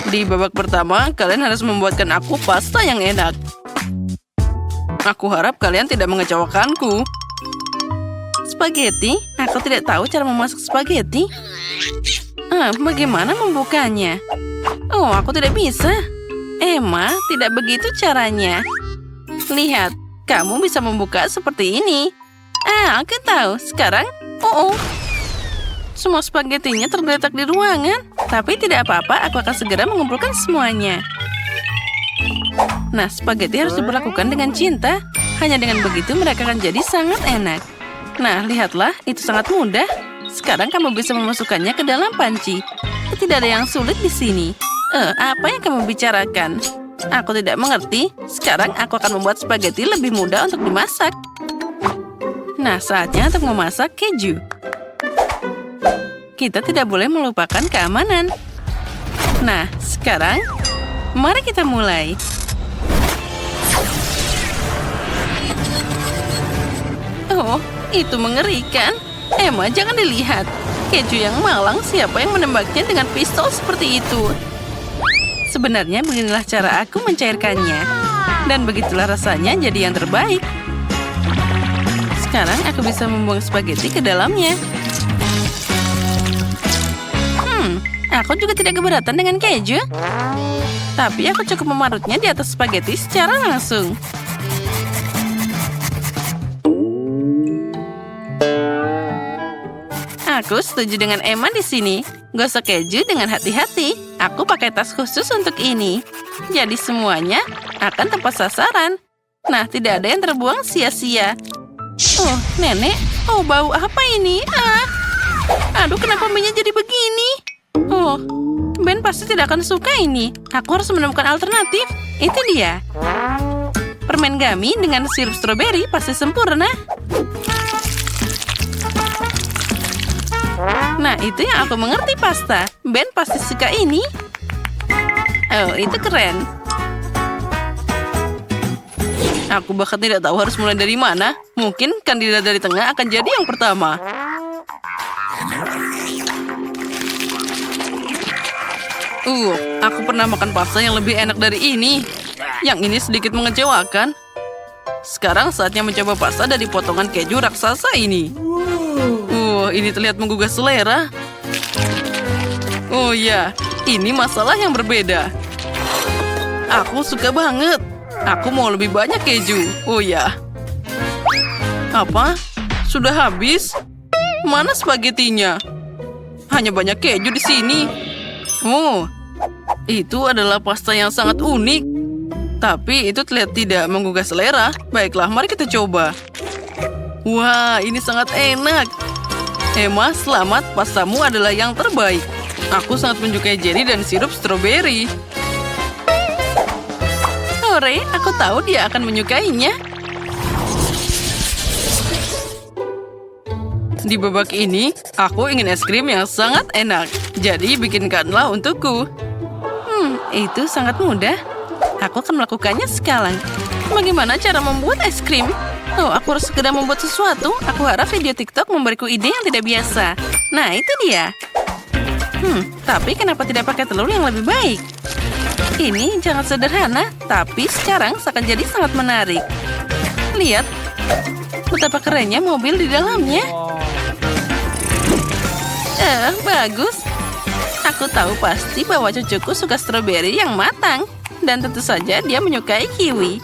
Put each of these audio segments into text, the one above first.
Di babak pertama, kalian harus membuatkan aku pasta yang enak. Aku harap kalian tidak mengecewakanku. Spaghetti? Aku tidak tahu cara memasak spaghetti. Bagaimana membukanya? Oh, aku tidak bisa. Emma, tidak begitu caranya. Lihat, kamu bisa membuka seperti ini. Aku tahu. Sekarang, semua spagettinya tergeletak di ruangan. Tapi tidak apa-apa, aku akan segera mengumpulkan semuanya. Nah, spaghetti harus diperlakukan dengan cinta. Hanya dengan begitu mereka akan jadi sangat enak. Nah, lihatlah, itu sangat mudah. Sekarang kamu bisa memasukkannya ke dalam panci. Tidak ada yang sulit di sini. Apa yang kamu bicarakan? Aku tidak mengerti. Sekarang aku akan membuat spaghetti lebih mudah untuk dimasak. Nah, saatnya untuk memasak keju. Kita tidak boleh melupakan keamanan. Nah, sekarang, mari kita mulai. Oh, itu mengerikan. Emma, jangan dilihat. Keju yang malang, siapa yang menembaknya dengan pistol seperti itu? Sebenarnya beginilah cara aku mencairkannya. Dan begitulah rasanya jadi yang terbaik. Sekarang aku bisa membuang spaghetti ke dalamnya. Aku juga tidak keberatan dengan keju. Tapi aku cukup memarutnya di atas spaghetti secara langsung. Aku setuju dengan Emma di sini. Gosok keju dengan hati-hati. Aku pakai tas khusus untuk ini. Jadi semuanya akan tepat sasaran. Nah, tidak ada yang terbuang sia-sia. Oh, nenek. Oh, bau apa ini? Aduh, kenapa minyak jadi begini? Oh, Ben pasti tidak akan suka ini. Aku harus menemukan alternatif. Itu dia. Permen gummy dengan sirup stroberi pasti sempurna. Nah, itu yang aku mengerti pasta. Ben pasti suka ini. Oh, itu keren. Aku bahkan tidak tahu harus mulai dari mana. Mungkin kandidat dari tengah akan jadi yang pertama. Aku pernah makan pasta yang lebih enak dari ini. Yang ini sedikit mengecewakan. Sekarang saatnya mencoba pasta dari potongan keju raksasa ini. Ini terlihat menggugah selera. Oh ya, ini masalah yang berbeda. Aku suka banget. Aku mau lebih banyak keju. Oh ya. Apa? Sudah habis? Mana spagettinya? Hanya banyak keju di sini. Oh, itu adalah pasta yang sangat unik. Tapi itu terlihat tidak menggugah selera. Baiklah, mari kita coba. Wah, ini sangat enak. Emma, selamat. Pastamu adalah yang terbaik. Aku sangat menyukai jelly dan sirup stroberi. Hore, aku tahu dia akan menyukainya. Di babak ini, aku ingin es krim yang sangat enak. Jadi, bikinkanlah untukku. Itu sangat mudah. Aku akan melakukannya sekarang. Bagaimana cara membuat es krim? Oh, aku harus segera membuat sesuatu. Aku harap video TikTok memberiku ide yang tidak biasa. Nah, itu dia. Tapi kenapa tidak pakai telur yang lebih baik? Ini sangat sederhana, tapi sekarang akan jadi sangat menarik. Lihat, betapa kerennya mobil di dalamnya. Bagus. Aku tahu pasti bahwa cucuku suka stroberi yang matang. Dan tentu saja dia menyukai kiwi.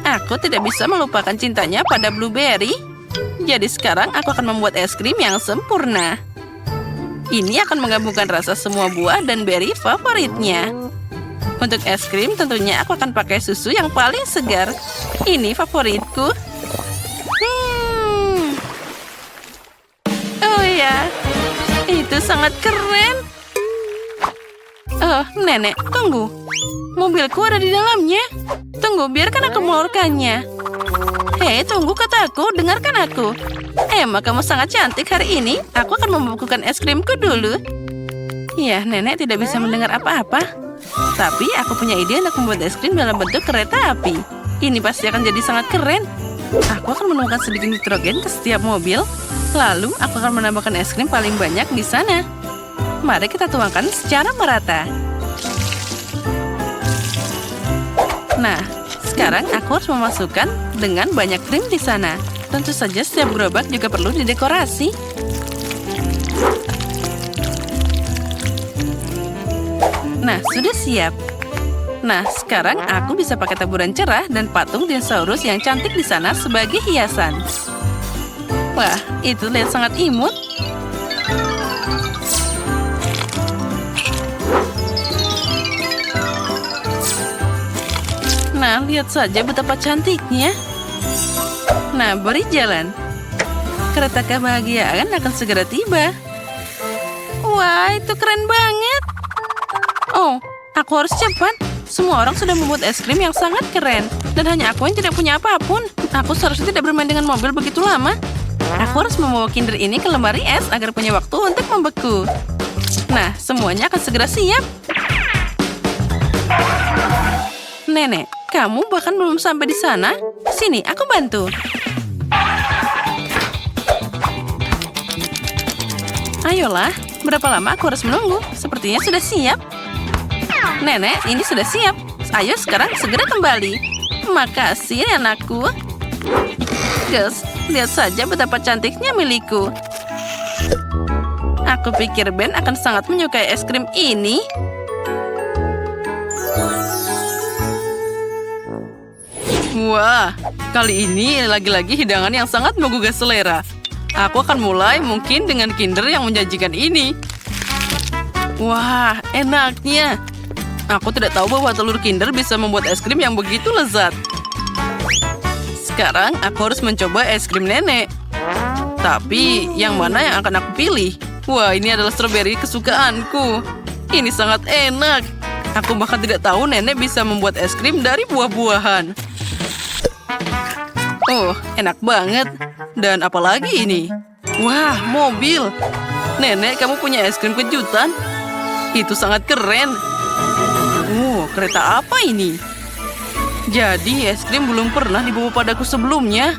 Aku tidak bisa melupakan cintanya pada blueberry. Jadi sekarang aku akan membuat es krim yang sempurna. Ini akan menggabungkan rasa semua buah dan berry favoritnya. Untuk es krim tentunya aku akan pakai susu yang paling segar. Ini favoritku. Oh ya, itu sangat keren. Oh, nenek, tunggu. Mobilku ada di dalamnya. Tunggu, biarkan aku mengeluarkannya. Hei, tunggu kataku, dengarkan aku. Emma, kamu sangat cantik hari ini. Aku akan membekukan es krimku dulu. Ya, nenek tidak bisa mendengar apa-apa. Tapi aku punya ide untuk membuat es krim dalam bentuk kereta api. Ini pasti akan jadi sangat keren. Aku akan menemukan sedikit nitrogen ke setiap mobil. Lalu, aku akan menambahkan es krim paling banyak di sana. Mari kita tuangkan secara merata. Nah, sekarang aku harus memasukkan dengan banyak krim di sana. Tentu saja setiap gerobak juga perlu didekorasi. Nah, sudah siap. Nah, sekarang aku bisa pakai taburan cerah dan patung dinosaurus yang cantik di sana sebagai hiasan. Wah, itu lihat sangat imut. Nah, lihat saja betapa cantiknya. Nah, beri jalan. Kereta kebahagiaan akan segera tiba. Wah, itu keren banget. Oh, aku harus cepat. Semua orang sudah membuat es krim yang sangat keren. Dan hanya aku yang tidak punya apapun. Aku seharusnya tidak bermain dengan mobil begitu lama. Aku harus membawa Kinder ini ke lemari es agar punya waktu untuk membeku. Nah, semuanya akan segera siap. Nenek, kamu bahkan belum sampai di sana. Sini, aku bantu. Ayolah, berapa lama aku harus menunggu? Sepertinya sudah siap. Nenek, ini sudah siap. Ayo sekarang segera kembali. Makasih, anakku. Gus, lihat saja betapa cantiknya milikku. Aku pikir Ben akan sangat menyukai es krim ini. Wah, kali ini lagi-lagi hidangan yang sangat menggugah selera. Aku akan mulai mungkin dengan Kinder yang menjanjikan ini. Wah, enaknya. Aku tidak tahu bahwa telur Kinder bisa membuat es krim yang begitu lezat. Sekarang aku harus mencoba es krim nenek. Tapi, yang mana yang akan aku pilih? Wah, ini adalah stroberi kesukaanku. Ini sangat enak. Aku bahkan tidak tahu nenek bisa membuat es krim dari buah-buahan. Oh, enak banget. Dan apalagi ini? Wah, mobil. Nenek, kamu punya es krim kejutan? Itu sangat keren. Kereta apa ini? Jadi, es krim belum pernah dibawa padaku sebelumnya.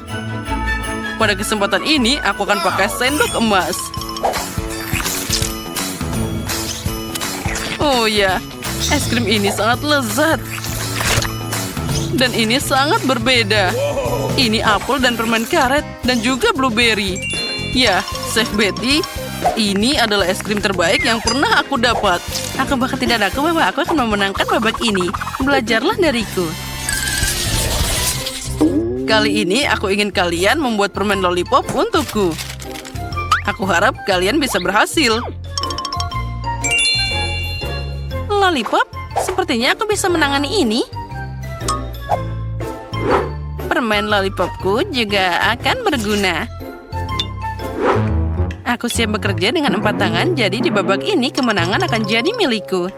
Pada kesempatan ini, aku akan pakai sendok emas. Oh ya, es krim ini sangat lezat. Dan ini sangat berbeda. Ini apel dan permen karet, dan juga blueberry. Ya, Chef Betty, ini adalah es krim terbaik yang pernah aku dapat. Aku bahkan tidak ragu bahwa aku akan memenangkan babak ini. Belajarlah dariku. Kali ini aku ingin kalian membuat permen lollipop untukku. Aku harap kalian bisa berhasil. Lollipop? Sepertinya aku bisa menangani ini. Permen lollipopku juga akan berguna. Aku siap bekerja dengan 4 tangan, jadi di babak ini kemenangan akan jadi milikku.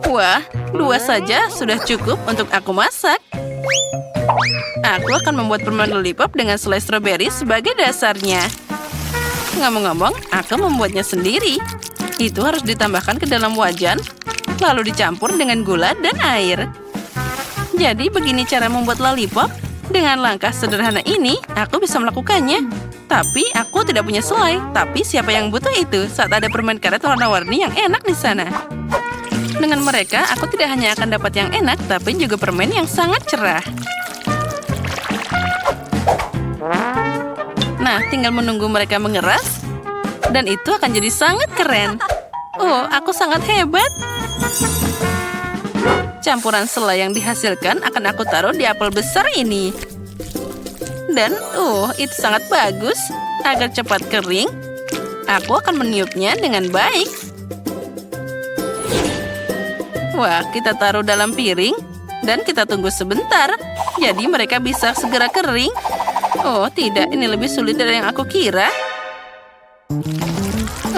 Wah, 2 saja sudah cukup untuk aku masak. Aku akan membuat permen lollipop dengan selai stroberi sebagai dasarnya. Ngomong-ngomong, aku membuatnya sendiri. Itu harus ditambahkan ke dalam wajan, lalu dicampur dengan gula dan air. Jadi begini cara membuat lollipop. Dengan langkah sederhana ini, aku bisa melakukannya. Tapi aku tidak punya selai. Tapi siapa yang butuh itu saat ada permen karet warna-warni yang enak di sana? Dengan mereka, aku tidak hanya akan dapat yang enak, tapi juga permen yang sangat cerah. Nah, tinggal menunggu mereka mengeras. Dan itu akan jadi sangat keren. Oh, aku sangat hebat. Campuran selai yang dihasilkan akan aku taruh di apel besar ini. Dan, itu sangat bagus. Agar cepat kering, aku akan meniupnya dengan baik. Wah, kita taruh dalam piring. Dan kita tunggu sebentar. Jadi mereka bisa segera kering. Oh, tidak. Ini lebih sulit dari yang aku kira.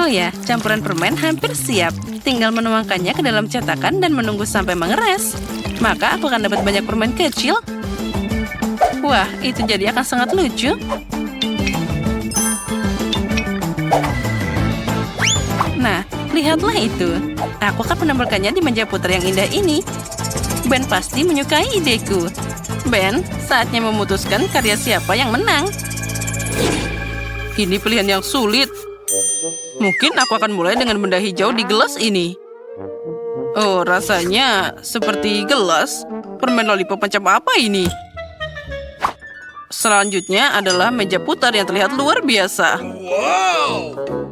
Oh ya, campuran permen hampir siap. Tinggal menuangkannya ke dalam cetakan dan menunggu sampai mengeras. Maka aku akan dapat banyak permen kecil. Wah, itu jadi akan sangat lucu. Nah, lihatlah itu. Aku akan menempelkannya di meja putar yang indah ini. Ben pasti menyukai ideku. Ben, saatnya memutuskan karya siapa yang menang. Ini pilihan yang sulit. Mungkin aku akan mulai dengan benda hijau di gelas ini. Oh, rasanya seperti gelas. permen lollipop macam apa ini? Selanjutnya adalah meja putar yang terlihat luar biasa.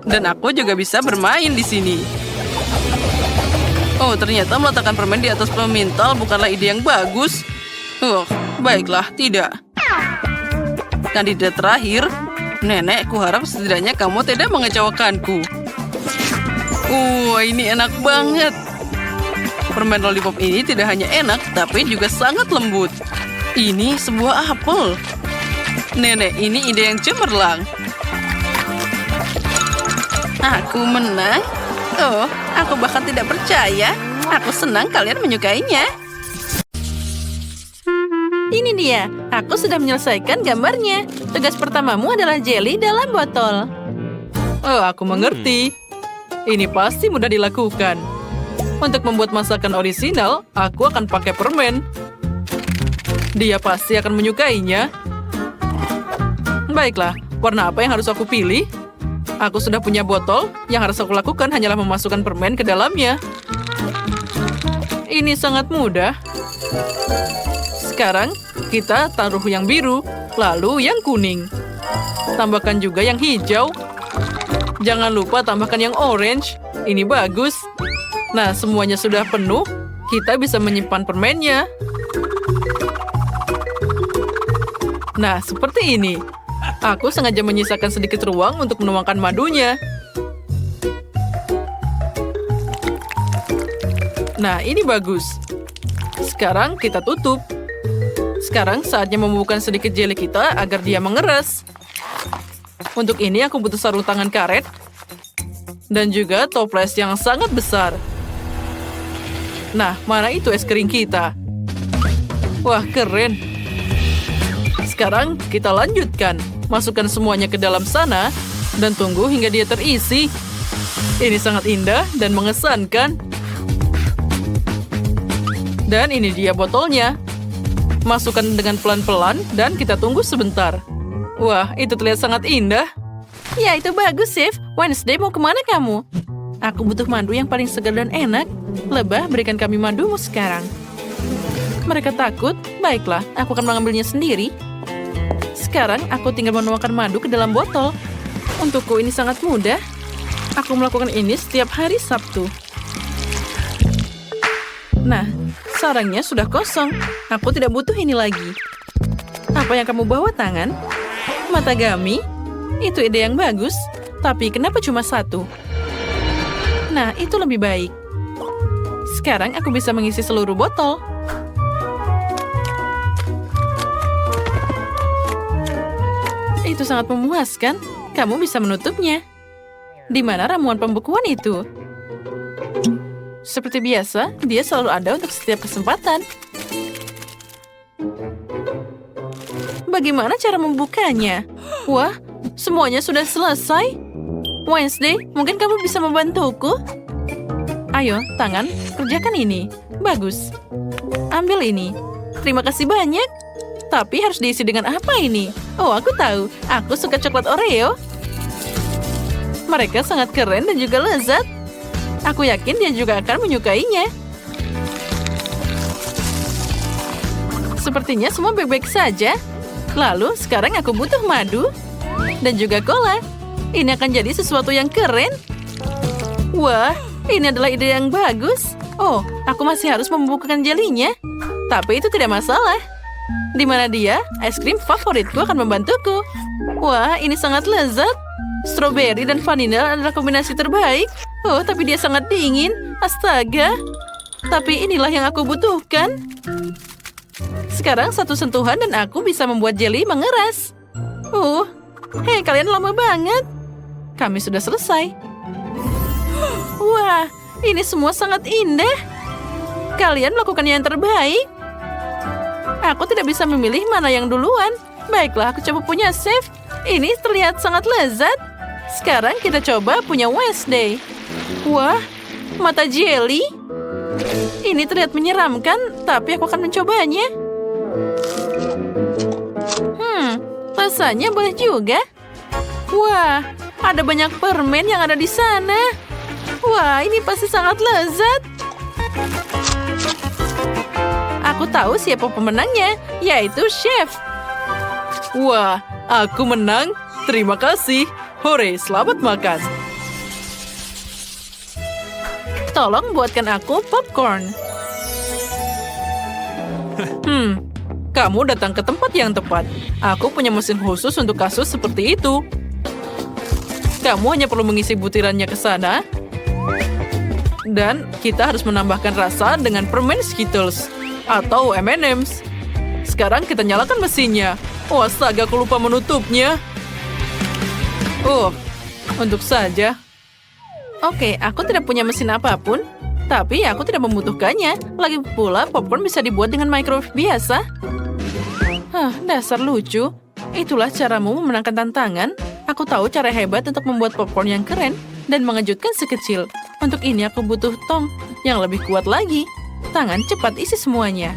Dan aku juga bisa bermain di sini. Oh, ternyata meletakkan permen di atas pemintal bukanlah ide yang bagus. Baiklah, tidak. Kandidat terakhir, Nenek, kuharap setidaknya kamu tidak mengecewakanku. Ini enak banget. Permen lollipop ini tidak hanya enak, tapi juga sangat lembut. Ini sebuah apel. Nenek, ini ide yang cemerlang. Aku menang. Aku bahkan tidak percaya. Aku senang kalian menyukainya. Ini dia. Aku sudah menyelesaikan gambarnya. Tugas pertamamu adalah jelly dalam botol. Aku mengerti. Ini pasti mudah dilakukan. Untuk membuat masakan orisinal, aku akan pakai permen. Dia pasti akan menyukainya. Baiklah, warna apa yang harus aku pilih? Aku sudah punya botol, yang harus aku lakukan hanyalah memasukkan permen ke dalamnya. Ini sangat mudah. Sekarang, kita taruh yang biru, lalu yang kuning. Tambahkan juga yang hijau. Jangan lupa tambahkan yang orange. Ini bagus. Nah, semuanya sudah penuh. Kita bisa menyimpan permennya. Nah, seperti ini. Aku sengaja menyisakan sedikit ruang untuk menuangkan madunya. Nah, ini bagus. Sekarang kita tutup. Sekarang saatnya membubukkan sedikit jelly kita agar dia mengeras. Untuk ini aku butuh sarung tangan karet. Dan juga toples yang sangat besar. Nah, mana itu es krim kita? Wah, keren. Sekarang kita lanjutkan. Masukkan semuanya ke dalam sana dan tunggu hingga dia terisi. Ini sangat indah dan mengesankan. Dan ini dia botolnya. Masukkan dengan pelan-pelan dan kita tunggu sebentar. Wah, itu terlihat sangat indah. Ya, itu bagus, Chef. Wednesday, mau kemana kamu? Aku butuh madu yang paling segar dan enak. Lebah, berikan kami madumu sekarang. Mereka takut? Baiklah, aku akan mengambilnya sendiri. Sekarang, aku tinggal menuangkan madu ke dalam botol. Untukku ini sangat mudah. Aku melakukan ini setiap hari Sabtu. Nah, sarangnya sudah kosong. Aku tidak butuh ini lagi. Apa yang kamu bawa, tangan? Matagami? Itu ide yang bagus. Tapi kenapa cuma satu? Nah, itu lebih baik. Sekarang aku bisa mengisi seluruh botol. Itu sangat memuaskan. Kamu bisa menutupnya. Di mana ramuan pembekuan itu? Seperti biasa, dia selalu ada untuk setiap kesempatan. Bagaimana cara membukanya? Wah, semuanya sudah selesai. Wednesday, mungkin kamu bisa membantuku? Ayo, tangan, kerjakan ini. Bagus. Ambil ini. Terima kasih banyak. Tapi harus diisi dengan apa ini? Oh, aku tahu. Aku suka coklat Oreo. Mereka sangat keren dan juga lezat. Aku yakin dia juga akan menyukainya. Sepertinya semua baik-baik saja. Lalu, sekarang aku butuh madu. Dan juga cola. Ini akan jadi sesuatu yang keren. Wah, ini adalah ide yang bagus. Oh, aku masih harus membubuhkan jelinya. Tapi itu tidak masalah. Di mana dia? Es krim favoritku akan membantuku. Wah, ini sangat lezat. Strawberry dan vanila adalah kombinasi terbaik. Oh, tapi dia sangat dingin. Astaga. Tapi inilah yang aku butuhkan. Sekarang satu sentuhan dan aku bisa membuat jelly mengeras. Hei, kalian lama banget. Kami sudah selesai. Wah, ini semua sangat indah. Kalian melakukan yang terbaik. Aku tidak bisa memilih mana yang duluan. Baiklah, aku coba punya chef. Ini terlihat sangat lezat. Sekarang kita coba punya Wednesday. Wah, mata jelly. Ini terlihat menyeramkan, tapi aku akan mencobanya. Rasanya boleh juga. Wah, ada banyak permen yang ada di sana. Wah, ini pasti sangat lezat. Aku Aku tahu siapa pemenangnya, yaitu Chef. Wah, aku menang. Terima kasih. Hore, selamat makan. Tolong buatkan aku popcorn. Kamu datang ke tempat yang tepat. Aku punya mesin khusus untuk kasus seperti itu. Kamu hanya perlu mengisi butirannya ke sana. Dan kita harus menambahkan rasa dengan permen Skittles atau M&M's. Sekarang kita nyalakan mesinnya. Oh, astaga, aku lupa menutupnya. Oh, untuk saja. Oke, aku tidak punya mesin apapun. Tapi aku tidak membutuhkannya. Lagi pula, popcorn bisa dibuat dengan microwave biasa. Dasar lucu. Itulah caramu memenangkan tantangan. Aku tahu cara hebat untuk membuat popcorn yang keren dan mengejutkan si kecil. Untuk ini aku butuh tong yang lebih kuat lagi. Tangan cepat isi semuanya.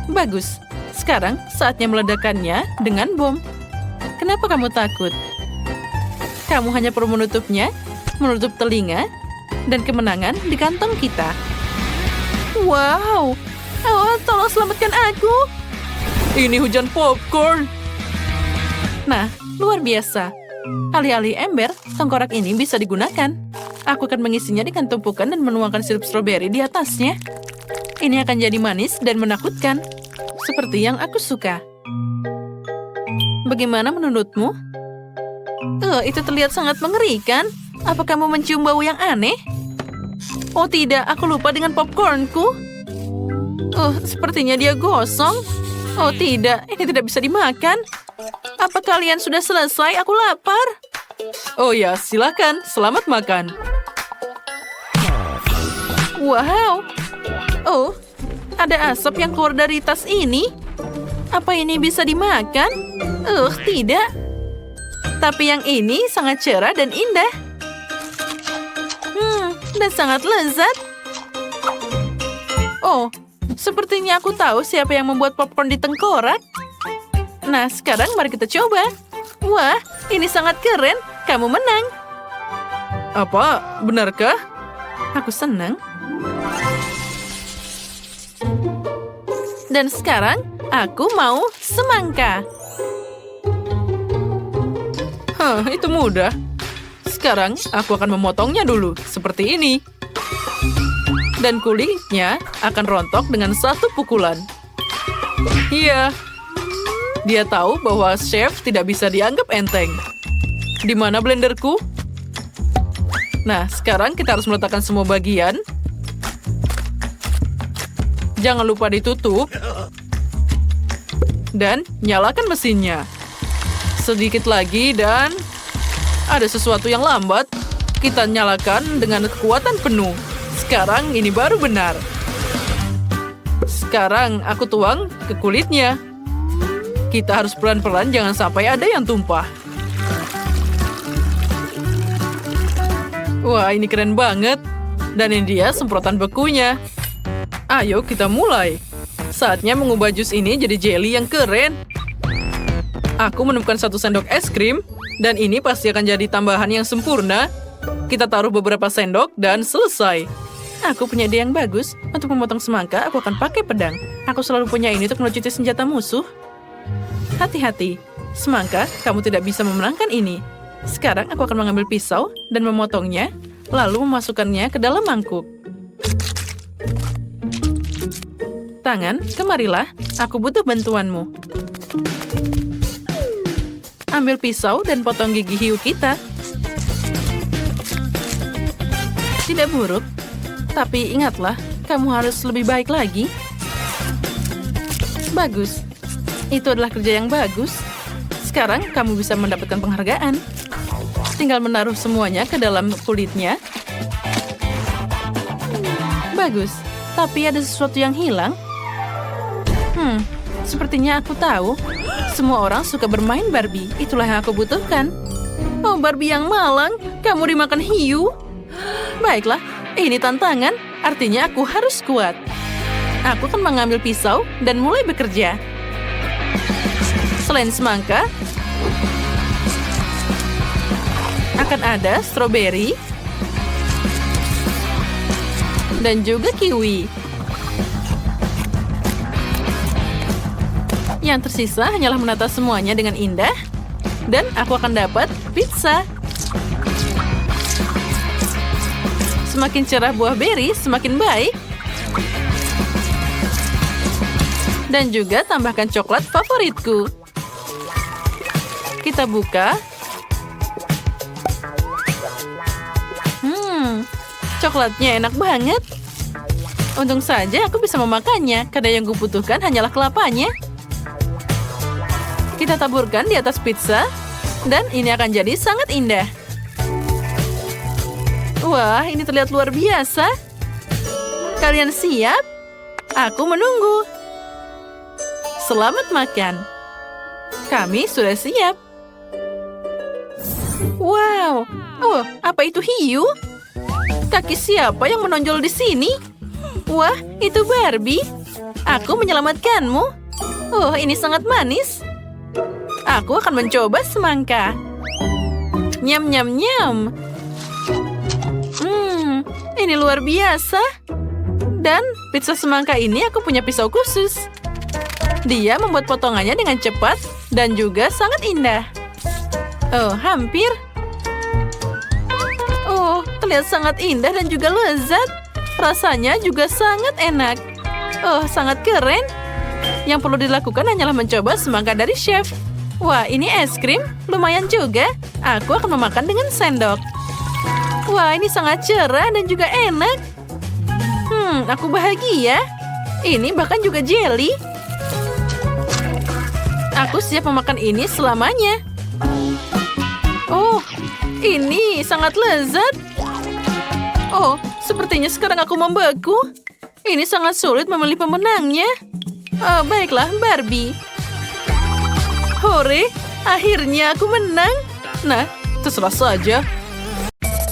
Bagus. Sekarang saatnya meledakannya dengan bom. Kenapa kamu takut? Kamu hanya perlu menutupnya, menutup telinga, dan kemenangan di kantong kita. Wow! Oh, tolong selamatkan aku! Ini hujan popcorn! Nah, luar biasa. Alih-alih ember, tengkorak ini bisa digunakan. Aku akan mengisinya dengan tumpukan dan menuangkan sirup stroberi di atasnya. Ini akan jadi manis dan menakutkan. Seperti yang aku suka. Bagaimana menurutmu? Itu terlihat sangat mengerikan. Apa kamu mencium bau yang aneh? Oh tidak, aku lupa dengan popcornku. Sepertinya dia gosong. Oh tidak, ini tidak bisa dimakan. Apa kalian sudah selesai? Aku lapar. Oh ya, silakan. Selamat makan. Wow. Oh, ada asap yang keluar dari tas ini. Apa ini bisa dimakan? Tidak. Tapi yang ini sangat cerah dan indah. Dan sangat lezat. Oh, sepertinya aku tahu siapa yang membuat popcorn di tengkorak. Nah, sekarang mari kita coba. Wah, ini sangat keren. Kamu menang. Apa? Benarkah? Aku senang. Dan sekarang, aku mau semangka. Itu mudah. Sekarang, aku akan memotongnya dulu, seperti ini. Dan kulitnya akan rontok dengan satu pukulan. Iya. Dia tahu bahwa chef tidak bisa dianggap enteng. Di mana blenderku? Nah, sekarang kita harus meletakkan semua bagian. Jangan lupa ditutup. Dan nyalakan mesinnya. Sedikit lagi dan ada sesuatu yang lambat. Kita nyalakan dengan kekuatan penuh. Sekarang ini baru benar. Sekarang aku tuang ke kulitnya. Kita harus pelan-pelan, jangan sampai ada yang tumpah. Wah, ini keren banget. Dan ini dia semprotan bekunya. Ayo kita mulai. Saatnya mengubah jus ini jadi jelly yang keren. Aku menemukan 1 sendok es krim. Dan ini pasti akan jadi tambahan yang sempurna. Kita taruh beberapa sendok dan selesai. Aku punya ide yang bagus. Untuk memotong semangka, aku akan pakai pedang. Aku selalu punya ini untuk melucuti senjata musuh. Hati-hati. Semangka, kamu tidak bisa memenangkan ini. Sekarang aku akan mengambil pisau dan memotongnya, lalu memasukkannya ke dalam mangkuk. Tangan, kemarilah. Aku butuh bantuanmu. Ambil pisau dan potong gigi hiu kita. Tidak buruk. Tapi ingatlah, kamu harus lebih baik lagi. Bagus. Itu adalah kerja yang bagus. Sekarang kamu bisa mendapatkan penghargaan. Tinggal menaruh semuanya ke dalam kulitnya. Bagus. Tapi ada sesuatu yang hilang. Sepertinya aku tahu. Semua orang suka bermain Barbie. Itulah yang aku butuhkan. Oh, Barbie yang malang. Kamu dimakan hiu. Baiklah, ini tantangan. Artinya aku harus kuat. Aku akan mengambil pisau dan mulai bekerja. Selain semangka, akan ada stroberi dan juga kiwi. Yang tersisa hanyalah menata semuanya dengan indah. Dan aku akan dapat pizza. Semakin cerah buah beri, semakin baik. Dan juga tambahkan coklat favoritku. Kita buka. Coklatnya enak banget. Untung saja aku bisa memakannya, karena yang kubutuhkan hanyalah kelapanya. Kita taburkan di atas pizza, dan ini akan jadi sangat indah. Wah, ini terlihat luar biasa. Kalian siap? Aku menunggu. Selamat makan. Kami sudah siap. Wow, oh, apa itu hiu? Kaki siapa yang menonjol di sini? Wah, itu Barbie. Aku menyelamatkanmu. Oh, ini sangat manis. Aku akan mencoba semangka. Nyam, nyam, nyam. Ini luar biasa. Dan pizza semangka ini aku punya pisau khusus. Dia membuat potongannya dengan cepat dan juga sangat indah. Oh, hampir. Oh, terlihat sangat indah dan juga lezat. Rasanya juga sangat enak. Oh, sangat keren. Yang perlu dilakukan hanyalah mencoba semangka dari chef. Wah, ini es krim. Lumayan juga. Aku akan memakan dengan sendok. Wah, ini sangat cerah dan juga enak. Aku bahagia. Ini bahkan juga jelly. Aku siap memakan ini selamanya. Oh, ini sangat lezat. Oh, sepertinya sekarang aku membeku. Ini sangat sulit memilih pemenangnya. Oh, baiklah, Barbie. Hore, akhirnya aku menang. Nah, terserah saja.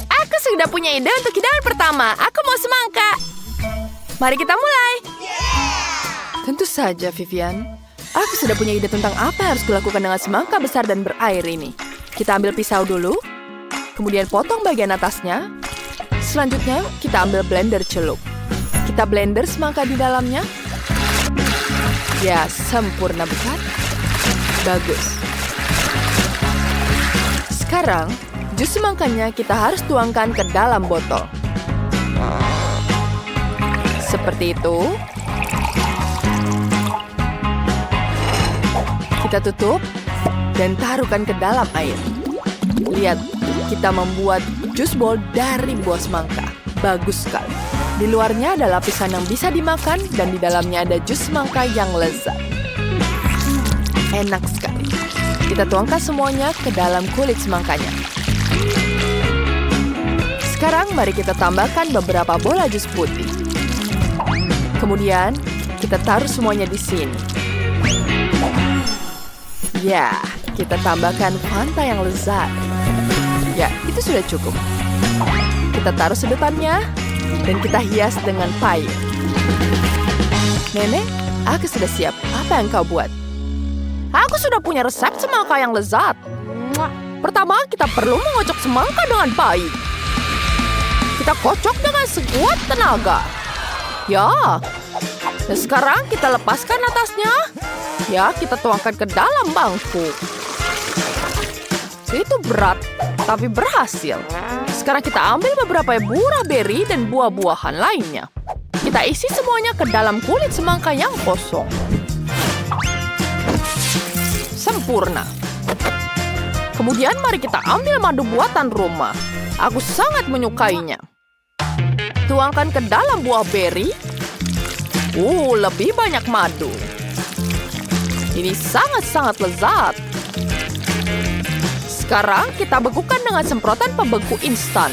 Aku sudah punya ide untuk hidangan pertama. Aku mau semangka. Mari kita mulai. Tentu saja, Vivian. Aku sudah punya ide tentang apa yang harus kulakukan dengan semangka besar dan berair ini. Kita ambil pisau dulu, kemudian potong bagian atasnya. Selanjutnya, kita ambil blender celup. Kita blender semangka di dalamnya. Ya, sempurna bukan? Bagus. Sekarang, jus semangkanya kita harus tuangkan ke dalam botol. Seperti itu. Kita tutup dan taruhkan ke dalam air. Lihat, kita membuat jus bol dari buah semangka. Bagus sekali. Di luarnya ada lapisan yang bisa dimakan dan di dalamnya ada jus semangka yang lezat. Enak sekali. Kita tuangkan semuanya ke dalam kulit semangkanya. Sekarang mari kita tambahkan beberapa bola jus putih. Kemudian, kita taruh semuanya di sini. Ya, kita tambahkan Fanta yang lezat. Ya, itu sudah cukup. Kita taruh sedotannya, dan kita hias dengan payung. Nenek, aku sudah siap. Apa yang kau buat? Aku sudah punya resep semangka yang lezat. Pertama, kita perlu mengocok semangka dengan baik. Kita kocok dengan sekuat tenaga. Ya, dan sekarang kita lepaskan atasnya. Ya, kita tuangkan ke dalam bangku. Itu berat, tapi berhasil. Sekarang kita ambil beberapa buah beri dan buah-buahan lainnya. Kita isi semuanya ke dalam kulit semangka yang kosong. Sempurna. Kemudian mari kita ambil madu buatan rumah. Aku sangat menyukainya. Tuangkan ke dalam buah beri. Lebih banyak madu. Ini sangat-sangat lezat. Sekarang kita bekukan dengan semprotan pembeku instan.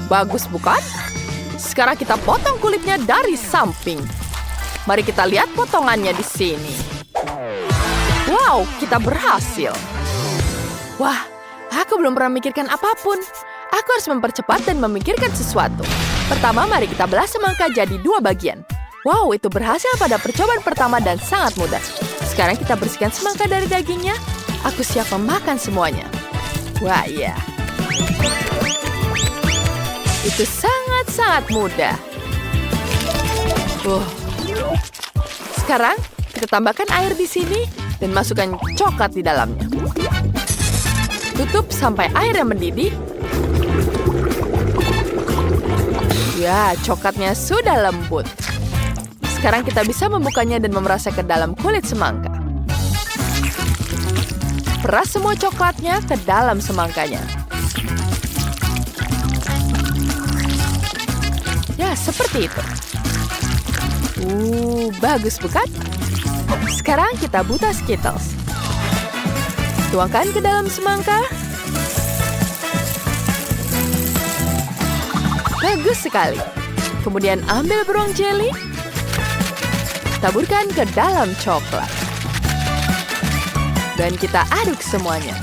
Bagus bukan? Sekarang kita potong kulitnya dari samping. Mari kita lihat potongannya di sini. Wow, kita berhasil. Wah, aku belum pernah memikirkan apapun. Aku harus mempercepat dan memikirkan sesuatu. Pertama, mari kita belah semangka jadi 2 bagian. Wow, itu berhasil pada percobaan pertama dan sangat mudah. Sekarang kita bersihkan semangka dari dagingnya. Aku siap memakan semuanya. Wah, iya. Itu sangat-sangat mudah. Sekarang, kita tambahkan air di sini dan masukkan coklat di dalamnya. Tutup sampai airnya mendidih. Ya, coklatnya sudah lembut. Sekarang kita bisa membukanya dan memerasnya ke dalam kulit semangka. Peras semua coklatnya ke dalam semangkanya. Ya, seperti itu. Bagus bukan? Sekarang kita buta Skittles. Tuangkan ke dalam semangka. Bagus sekali. Kemudian ambil beruang jelly. Taburkan ke dalam coklat. Dan kita aduk semuanya.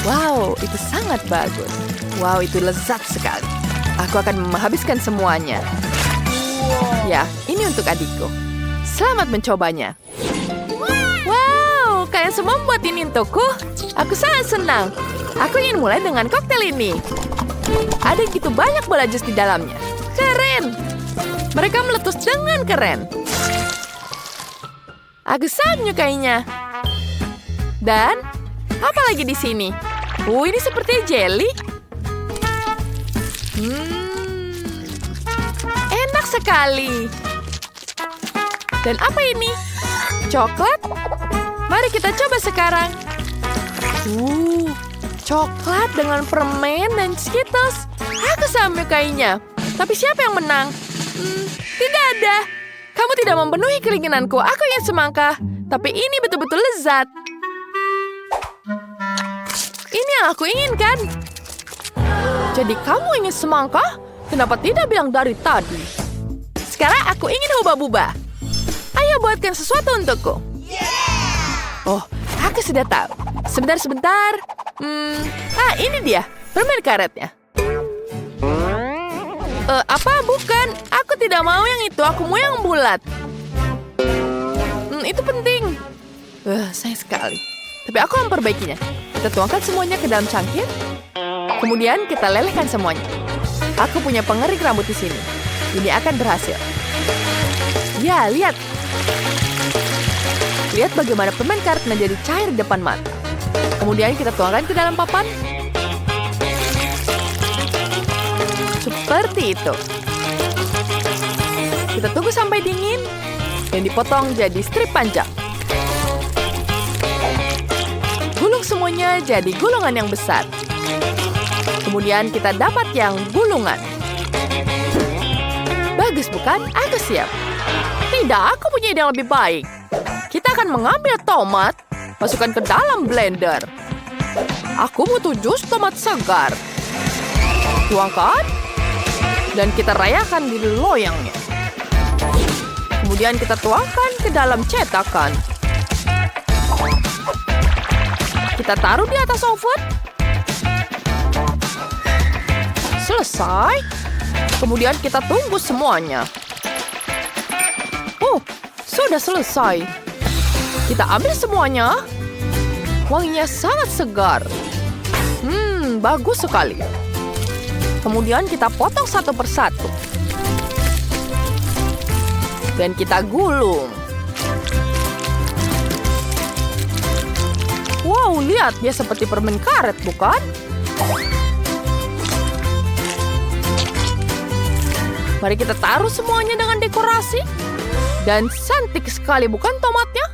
Wow, itu sangat bagus. Wow, itu lezat sekali. Aku akan menghabiskan semuanya. Ya, ini untuk adikku. Selamat mencobanya. Wow, kalian semua membuat ini untukku. Aku sangat senang. Aku ingin mulai dengan koktail ini. Ada gitu banyak bola jus di dalamnya. Keren. Mereka meletus dengan keren. Aku sangat menyukainya. Dan apa lagi di sini? Ini seperti jelly. Enak sekali. Dan apa ini? Coklat? Mari kita coba sekarang. Coklat dengan permen dan Skittles. Aku sangat menyukainya. Tapi siapa yang menang? Tidak ada. Kamu tidak memenuhi keinginanku. Aku ingin semangka. Tapi ini betul-betul lezat. Ini yang aku inginkan. Jadi kamu ingin semangka? Kenapa tidak bilang dari tadi? Sekarang aku ingin hubah-bubah. Ayo buatkan sesuatu untukku. Oh, aku sudah tahu. Sebentar. Ini dia. Permen karetnya. Apa? Bukan. Aku tidak mau yang itu. Aku mau yang bulat. Itu penting. Sayang sekali. Tapi aku memperbaikinya. Kita tuangkan semuanya ke dalam cangkir. Kemudian kita lelehkan semuanya. Aku punya pengerik rambut di sini. Ini akan berhasil. Ya, lihat. Lihat bagaimana permen karet menjadi cair di depan mata. Kemudian kita tuangkan ke dalam papan. Seperti itu. Kita tunggu sampai dingin. Dan dipotong jadi strip panjang. Gulung semuanya jadi gulungan yang besar. Kemudian kita dapat yang gulungan. Bagus bukan? Aku siap. Tidak, aku punya ide yang lebih baik. Kita akan mengambil tomat, masukkan ke dalam blender. Aku butuh jus tomat segar. Tuangkan. Dan kita rayakan di loyangnya. Kemudian kita tuangkan ke dalam cetakan. Kita taruh di atas oven. Selesai. Kemudian kita tunggu semuanya. Sudah selesai. Kita ambil semuanya. Wanginya sangat segar. Bagus sekali. Kemudian kita potong satu persatu. Dan kita gulung. Wow, lihat. Dia seperti permen karet, bukan? Mari kita taruh semuanya dengan dekorasi. Dan cantik sekali, bukan tomatnya?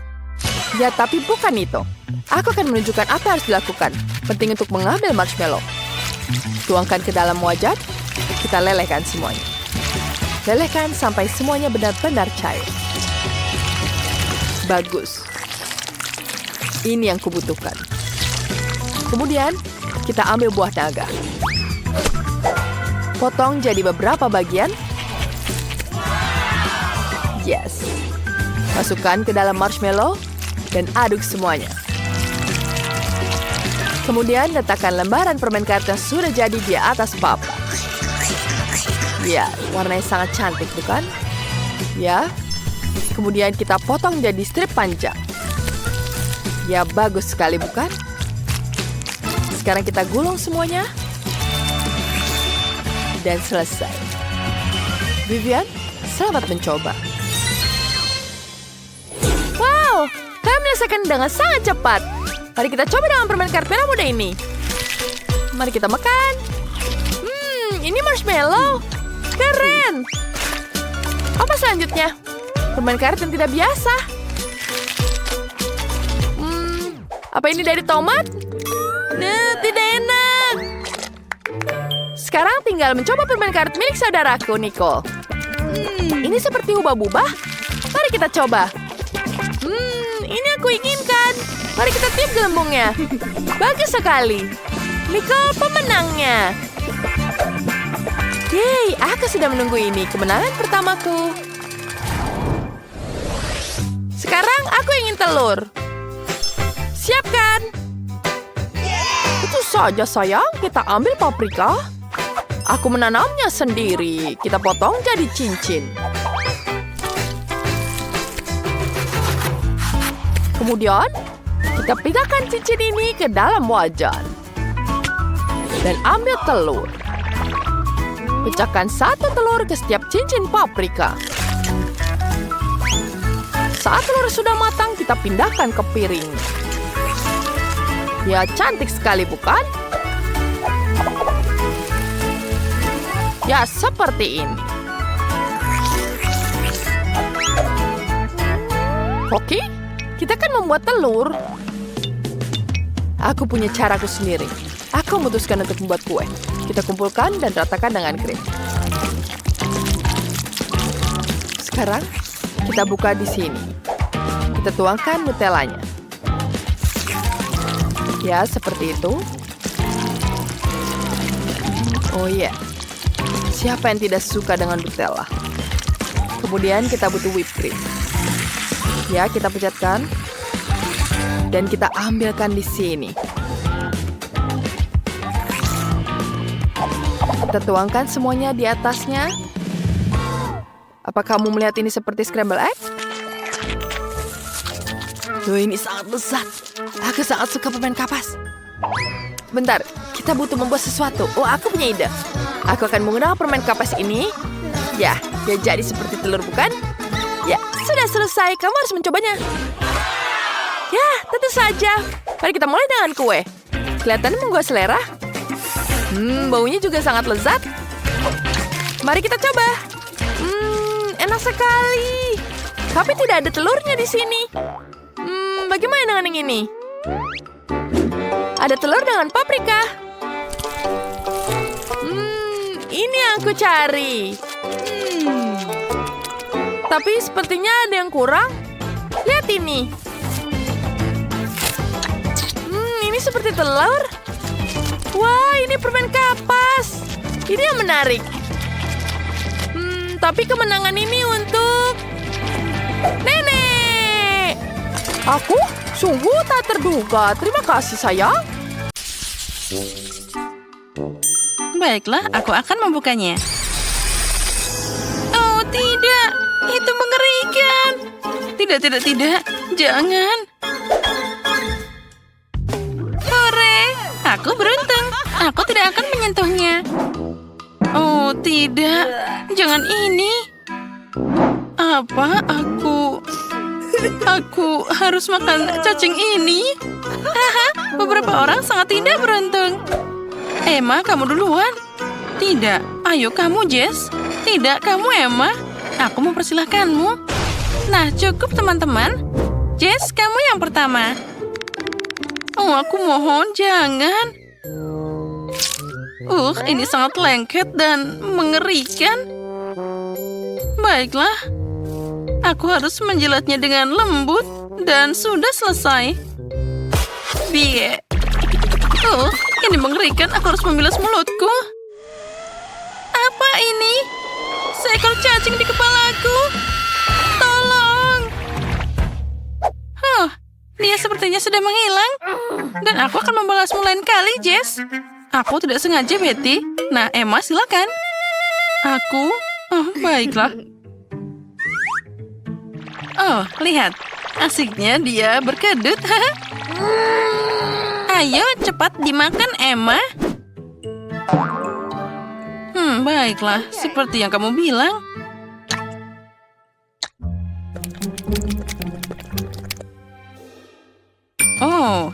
Ya, tapi bukan itu. Aku akan menunjukkan apa yang harus dilakukan. Penting untuk mengambil marshmallow. Tuangkan ke dalam wajan. Kita lelehkan semuanya. Lelehkan sampai semuanya benar-benar cair. Bagus. Ini yang kubutuhkan. Kemudian, kita ambil buah naga. Potong jadi beberapa bagian. Yes. Masukkan ke dalam marshmallow dan aduk semuanya. Kemudian letakkan lembaran permen karet yang sudah jadi di atas papan. Ya, warnanya sangat cantik, bukan? Ya. Kemudian kita potong jadi strip panjang. Ya, bagus sekali, bukan? Sekarang kita gulung semuanya. Dan selesai. Vivian, selamat mencoba. dirasakan dengan sangat cepat. Mari kita coba dengan permen karet merah muda ini. Mari kita makan. Ini marshmallow. Keren. Apa selanjutnya? Permen karet yang tidak biasa. Apa ini dari tomat? Nah, tidak enak. Sekarang tinggal mencoba permen karet milik saudaraku, Nicole. Ini seperti hubah-bubah. Mari kita coba. Ini aku inginkan. Mari kita tiup gelembungnya. Bagus sekali. Nicole pemenangnya. Yeay, aku sudah menunggu ini. Kemenangan pertamaku. Sekarang aku ingin telur. Siapkan. Itu saja sayang, kita ambil paprika. Aku menanamnya sendiri. Kita potong jadi cincin. Kemudian, kita pindahkan cincin ini ke dalam wajan. Dan ambil telur. Pecahkan satu telur ke setiap cincin paprika. Saat telur sudah matang, kita pindahkan ke piring. Ya, cantik sekali, bukan? Ya, seperti ini. Oke, kita kan membuat telur. Aku punya caraku sendiri. Aku memutuskan untuk membuat kue. Kita kumpulkan dan ratakan dengan krim. Sekarang, kita buka di sini. Kita tuangkan Nutellanya. Ya, seperti itu. Oh iya. Siapa yang tidak suka dengan Nutella? Kemudian kita butuh whipped cream. Ya, kita pecatkan. Dan kita ambilkan di sini. Kita tuangkan semuanya di atasnya. Apa kamu melihat ini seperti scramble egg? Tuh, ini sangat lezat. Aku sangat suka permen kapas. Bentar, kita butuh membuat sesuatu. Oh, aku punya ide. Aku akan menggunakan permen kapas ini. Ya, dia jadi seperti telur, bukan? Ya, sudah selesai. Kamu harus mencobanya. Ya, tentu saja. Mari kita mulai dengan kue. Kelihatannya menggugah selera. Baunya juga sangat lezat. Mari kita coba. Enak sekali. Tapi tidak ada telurnya di sini. Bagaimana dengan yang ini? Ada telur dengan paprika. Ini yang aku cari. Tapi sepertinya ada yang kurang. Lihat ini. Ini seperti telur. Wah, ini permen kapas. Ini yang menarik. Tapi kemenangan ini untuk Nenek. Aku sungguh tak terduga. Terima kasih, sayang. Baiklah, aku akan membukanya. Oh, tidak. Itu mengerikan. Tidak. Jangan. Hore, aku beruntung. Aku tidak akan menyentuhnya. Oh, tidak. Jangan ini. Apa aku harus makan cacing ini? Haha, beberapa orang sangat tidak beruntung. Emma, kamu duluan. Tidak, ayo kamu, Jess. Tidak, kamu, Emma. Aku mempersilahkanmu. Nah, cukup teman-teman. Jess, kamu yang pertama. Oh, aku mohon, jangan. Ini sangat lengket dan mengerikan. Baiklah. Aku harus menjilatnya dengan lembut dan sudah selesai. Bie. Ini mengerikan. Aku harus membilas mulutku. Apa ini? Seekor cacing di kepalaku. Tolong. Dia sepertinya sudah menghilang. Dan aku akan membalasmu lain kali, Jess. Aku tidak sengaja, Betty. Nah, Emma, silakan. Aku? Baiklah. Oh, lihat. Asiknya dia berkedut. Ayo, cepat dimakan, Emma. Baiklah. Seperti yang kamu bilang. Oh,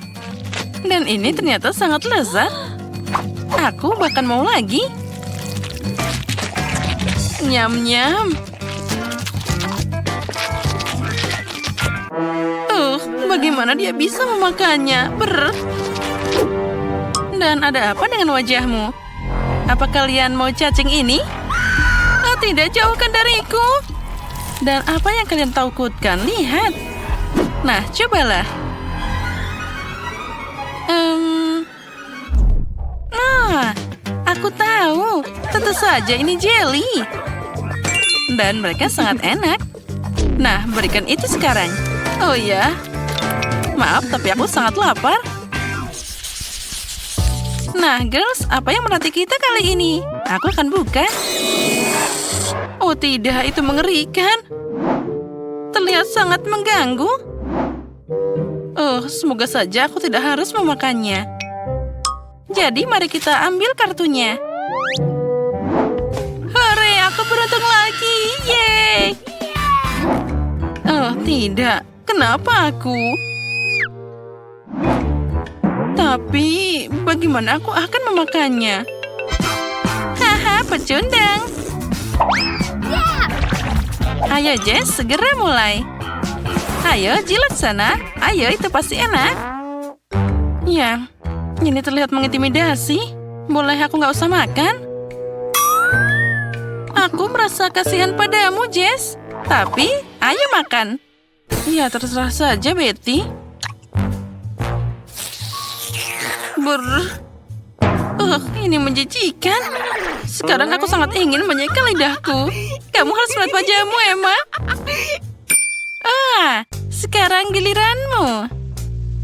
dan ini ternyata sangat lezat. Aku bahkan mau lagi. Nyam-nyam. Bagaimana dia bisa memakannya? Dan ada apa dengan wajahmu? Apa kalian mau cacing ini? Oh, tidak, jauhkan dariku. Dan apa yang kalian takutkan? Lihat. Nah, cobalah. Aku tahu. Tentu saja ini jelly. Dan mereka sangat enak. Nah, berikan itu sekarang. Oh ya. Maaf, tapi aku sangat lapar. Nah, girls, apa yang menanti kita kali ini? Aku akan buka. Oh tidak, itu mengerikan. Terlihat sangat mengganggu. Oh, semoga saja aku tidak harus memakannya. Jadi, mari kita ambil kartunya. Hore, aku beruntung lagi. Yeay! Oh, tidak. Kenapa aku? Tapi, bagaimana aku akan memakannya? Haha, pecundang. Ayo, Jess, segera mulai. Ayo, jilat sana. Ayo, itu pasti enak. Ya, ini terlihat mengintimidasi. Boleh aku nggak usah makan? Aku merasa kasihan padamu, Jess. Tapi, ayo makan. Ya, terserah saja, Betty. Ini menjijikan. Sekarang aku sangat ingin menyeka lidahku. Kamu harus melihat wajahmu, Emma. Sekarang giliranmu.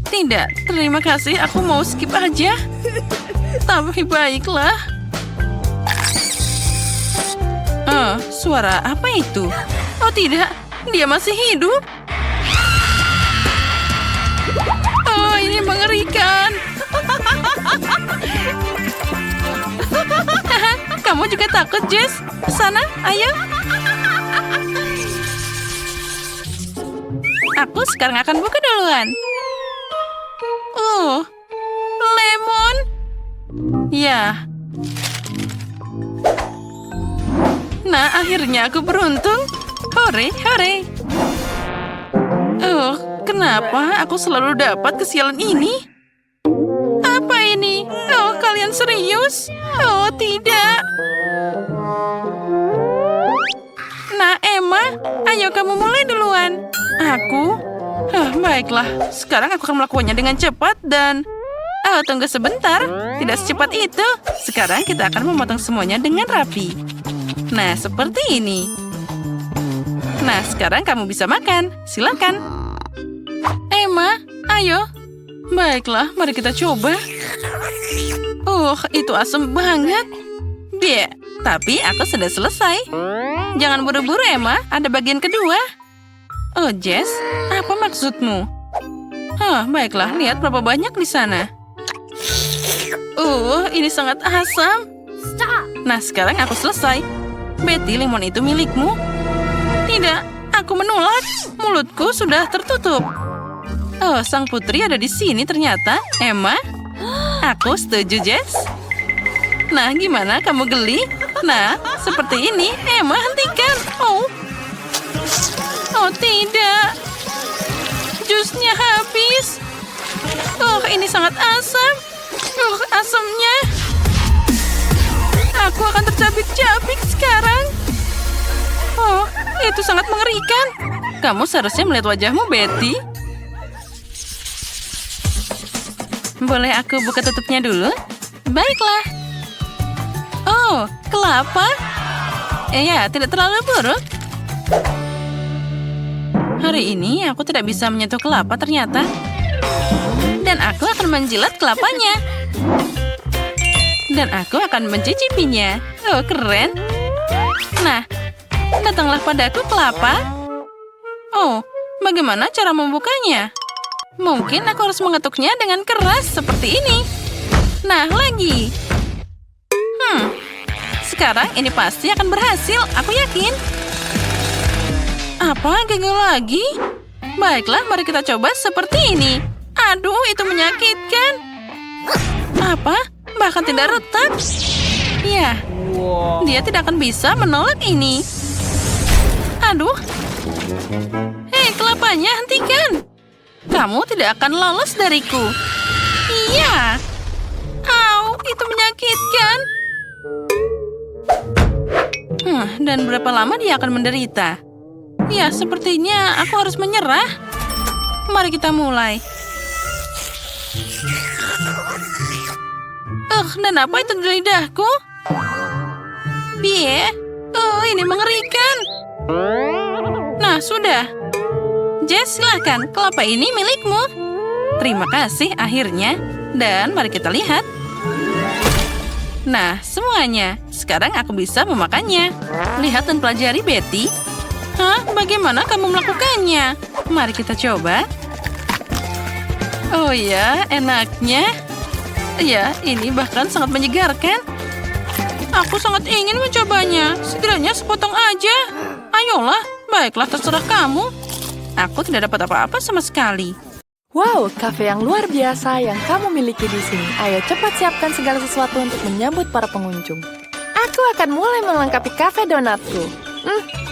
Tidak, terima kasih. Aku mau skip aja. Tapi baiklah. Suara apa itu? Oh tidak, dia masih hidup. Oh, ini mengerikan. Kamu juga takut, Jess? Sana, ayo. Aku sekarang akan buka duluan. Lemon. Ya. Nah, akhirnya aku beruntung. Hore, hore. Kenapa aku selalu dapat kesialan ini? Apa ini? Oh, kalian serius? Oh, tidak. Nah, Emma, ayo kamu mulai duluan. Aku? Baiklah, sekarang aku akan melakukannya dengan cepat dan... tunggu sebentar. Tidak secepat itu. Sekarang kita akan memotong semuanya dengan rapi. Nah, seperti ini. Nah, sekarang kamu bisa makan. Silakan. Emma, ayo. Baiklah, mari kita coba. Itu asam banget. Tapi aku sudah selesai. Jangan buru-buru, Emma. Ada bagian kedua. Oh, Jess, apa maksudmu? Baiklah, lihat berapa banyak di sana. Ini sangat asam. Nah, sekarang aku selesai. Betty, lemon itu milikmu. Tidak, aku menolak. Mulutku sudah tertutup. Sang putri ada di sini ternyata. Emma, aku setuju, Jess. Nah, gimana? Kamu geli? Nah, seperti ini. Emma, hentikan. Oh, tidak. Jusnya habis. Ini sangat asam. Asamnya. Aku akan tercabik-cabik sekarang. Itu sangat mengerikan. Kamu seharusnya melihat wajahmu, Betty. Boleh aku buka tutupnya dulu? Baiklah. Kelapa. Ya, tidak terlalu buruk. Hari ini aku tidak bisa menyentuh kelapa ternyata. Dan aku akan menjilat kelapanya. Dan aku akan mencicipinya. Keren. Nah, datanglah padaku kelapa. Bagaimana cara membukanya? Mungkin aku harus mengetuknya dengan keras seperti ini. Nah, lagi. Sekarang ini pasti akan berhasil, aku yakin. Apa? Gagal lagi? Baiklah, mari kita coba seperti ini. Aduh, itu menyakitkan. Apa? Bahkan tidak retak. Ya, dia tidak akan bisa menolak ini. Aduh. Hei, kelapanya, hentikan. Kamu tidak akan lolos dariku. Iya. Au, itu menyakitkan. Dan berapa lama dia akan menderita? Ya, sepertinya aku harus menyerah. Mari kita mulai. Dan apa itu di lidahku? Bie? Oh, ini mengerikan. Nah, sudah. Jess, silahkan. Kelapa ini milikmu. Terima kasih, akhirnya. Dan mari kita lihat. Nah, semuanya. Sekarang aku bisa memakannya. Lihat dan pelajari, Betty. Hah? Bagaimana kamu melakukannya? Mari kita coba. Oh ya, enaknya. Ya, ini bahkan sangat menyegarkan. Aku sangat ingin mencobanya. Setidaknya sepotong aja. Ayolah, baiklah terserah kamu. Aku tidak dapat apa-apa sama sekali. Wow, kafe yang luar biasa yang kamu miliki di sini. Ayo cepat siapkan segala sesuatu untuk menyambut para pengunjung. Aku akan mulai melengkapi kafe donatku.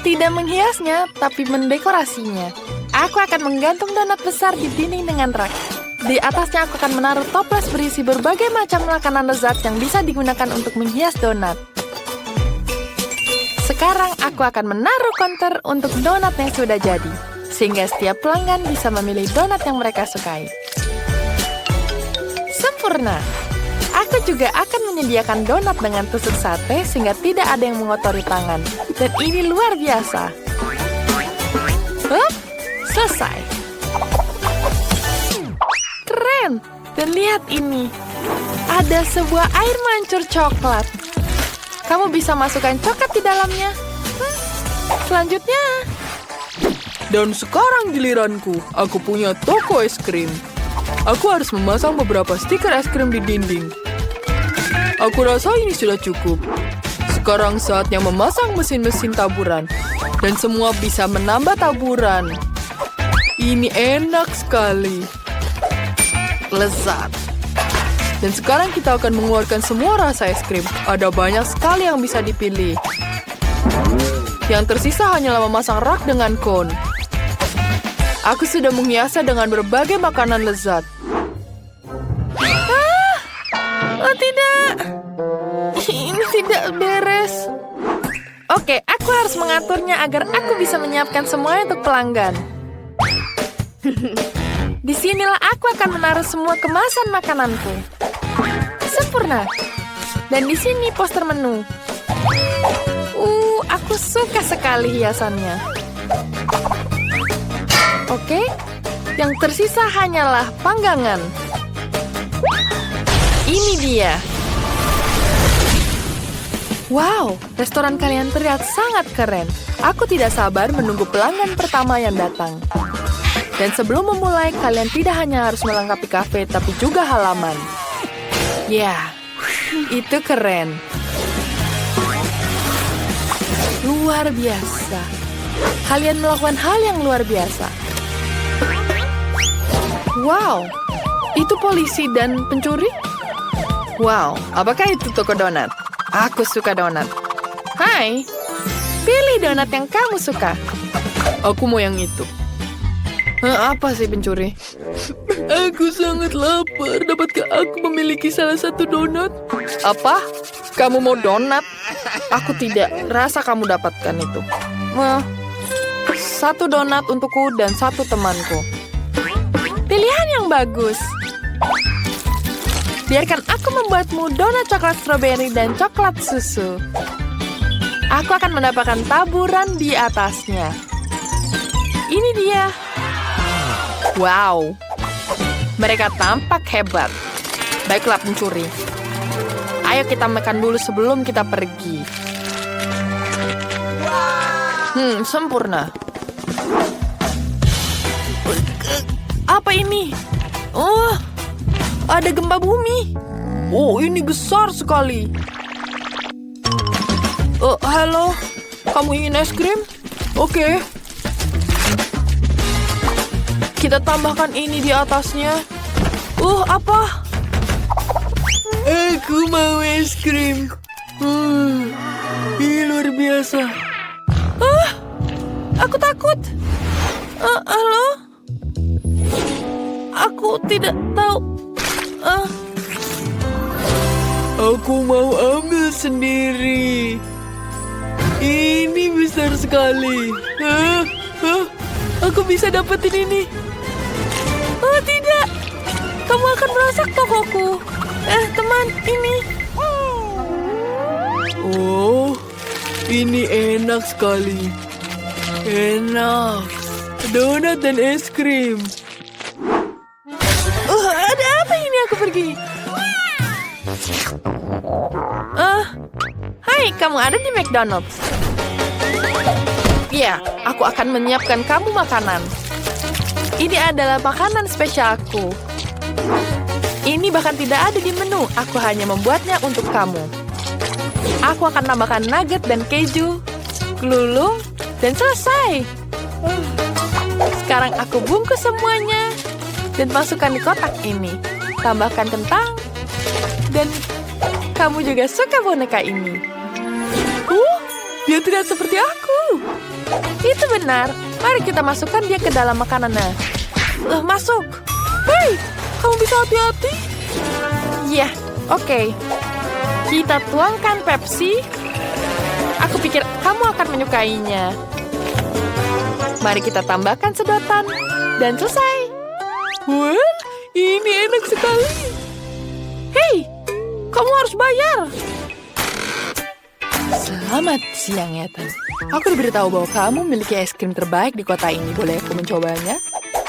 Tidak menghiasnya, tapi mendekorasinya. Aku akan menggantung donat besar di dinding dengan rak. Di atasnya aku akan menaruh toples berisi berbagai macam makanan lezat yang bisa digunakan untuk menghias donat. Sekarang aku akan menaruh counter untuk donat yang sudah jadi, sehingga setiap pelanggan bisa memilih donat yang mereka sukai. Sempurna! Aku juga akan menyediakan donat dengan tusuk sate sehingga tidak ada yang mengotori tangan. Dan ini luar biasa. Selesai. Keren! Dan lihat ini. Ada sebuah air mancur coklat. Kamu bisa masukkan coklat di dalamnya. Selanjutnya. Dan sekarang giliranku. Aku punya toko es krim. Aku harus memasang beberapa stiker es krim di dinding. Aku rasa ini sudah cukup. Sekarang saatnya memasang mesin-mesin taburan. Dan semua bisa menambah taburan. Ini enak sekali. Lezat. Dan sekarang kita akan mengeluarkan semua rasa es krim. Ada banyak sekali yang bisa dipilih. Yang tersisa hanyalah memasang rak dengan kon. Aku sudah menghiasnya dengan berbagai makanan lezat. Oh tidak. Ini tidak beres. Oke, aku harus mengaturnya agar aku bisa menyiapkan semuanya untuk pelanggan. Disinilah aku akan menaruh semua kemasan makananku. Sempurna. Dan di sini poster menu. Aku suka sekali hiasannya. Oke, yang tersisa hanyalah panggangan. Ini dia. Wow, restoran kalian terlihat sangat keren. Aku tidak sabar menunggu pelanggan pertama yang datang. Dan sebelum memulai, kalian tidak hanya harus melengkapi kafe, tapi juga halaman. Ya, itu keren. Luar biasa. Kalian melakukan hal yang luar biasa. Wow, itu polisi dan pencuri? Wow, apakah itu toko donat? Aku suka donat. Hai, pilih donat yang kamu suka. Aku mau yang itu. Apa sih pencuri? Aku sangat lapar. Dapatkah aku memiliki salah satu donat? Apa? Kamu mau donat? Aku tidak rasa kamu dapatkan itu. Satu donat untukku dan satu temanku. Pilihan yang bagus. Biarkan aku membuatmu donat coklat stroberi dan coklat susu. Aku akan mendapatkan taburan di atasnya. Ini dia. Wow. Mereka tampak hebat. Baiklah pencuri. Ayo kita makan dulu sebelum kita pergi. Sempurna. Apa ini? Oh, ada gempa bumi. Oh, ini besar sekali. Halo, kamu ingin es krim? Oke. Kita tambahkan ini di atasnya. Apa? Aku mau es krim. Ini luar biasa. Aku takut. Halo? Aku tidak tahu. Aku mau ambil sendiri. Ini besar sekali. Aku bisa dapetin ini. Oh, tidak. Kamu akan merusak tokoku. Teman, ini. Oh, ini enak sekali. Enak. Donat dan es krim. Ada apa ini aku pergi? Hai, kamu ada di McDonald's. Ya, aku akan menyiapkan kamu makanan. Ini adalah makanan spesialku. Ini bahkan tidak ada di menu. Aku hanya membuatnya untuk kamu. Aku akan tambahkan nugget dan keju, kelulung, dan selesai. Sekarang aku bungkus semuanya dan masukkan di kotak ini. Tambahkan kentang. Dan kamu juga suka boneka ini. Dia tidak seperti aku. Itu benar. Mari kita masukkan dia ke dalam makanannya. Masuk. Hei, kamu bisa hati-hati. Ya, oke. Kita tuangkan Pepsi. Aku pikir kamu akan menyukainya. Mari kita tambahkan sedotan. Dan selesai. Wah, ini enak sekali. Hei, kamu harus bayar. Selamat siang, Ethan. Aku diberitahu bahwa kamu memiliki es krim terbaik di kota ini. Boleh aku mencobanya?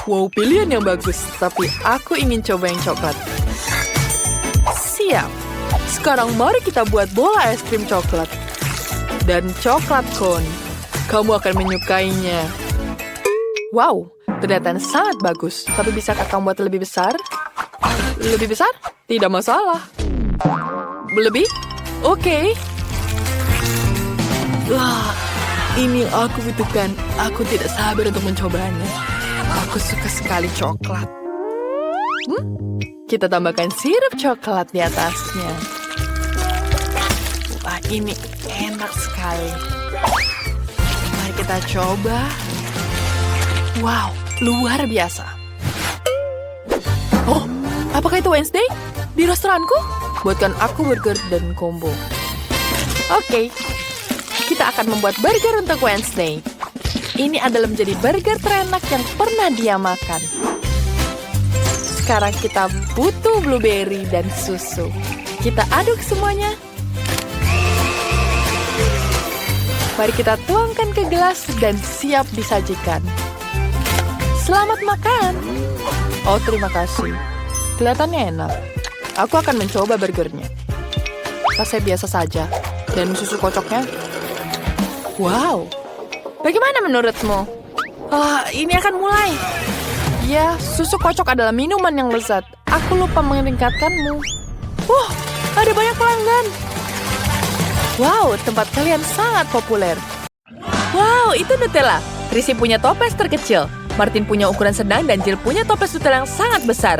Wow, pilihan yang bagus. Tapi aku ingin coba yang coklat. Siap. Sekarang mari kita buat bola es krim coklat. Dan coklat cone. Kamu akan menyukainya. Wow, ternyata sangat bagus. Tapi bisakah kamu buat lebih besar? Lebih besar? Tidak masalah. Lebih? Oke. Wah, ini yang aku butuhkan. Aku tidak sabar untuk mencobanya. Aku suka sekali coklat. Kita tambahkan sirup coklat di atasnya. Wah, ini enak sekali. Mari kita coba. Wow, luar biasa. Oh, apakah itu Wednesday? Di restoranku? Buatkan aku burger dan combo. Oke. Kita akan membuat burger untuk Wednesday. Ini adalah menjadi burger terenak yang pernah dia makan. Sekarang kita butuh blueberry dan susu. Kita aduk semuanya. Mari kita tuangkan ke gelas dan siap disajikan. Selamat makan. Oh, terima kasih. Kelihatannya enak. Aku akan mencoba burgernya. Rasanya biasa saja. Dan susu kocoknya. Wow. Bagaimana menurutmu? Ini akan mulai. Ya, susu kocok adalah minuman yang lezat. Aku lupa meningkatkanmu. Ada banyak pelanggan. Wow, tempat kalian sangat populer. Wow, itu Nutella. Tracy punya toples terkecil. Martin punya ukuran sedang dan Jill punya toples Nutella yang sangat besar.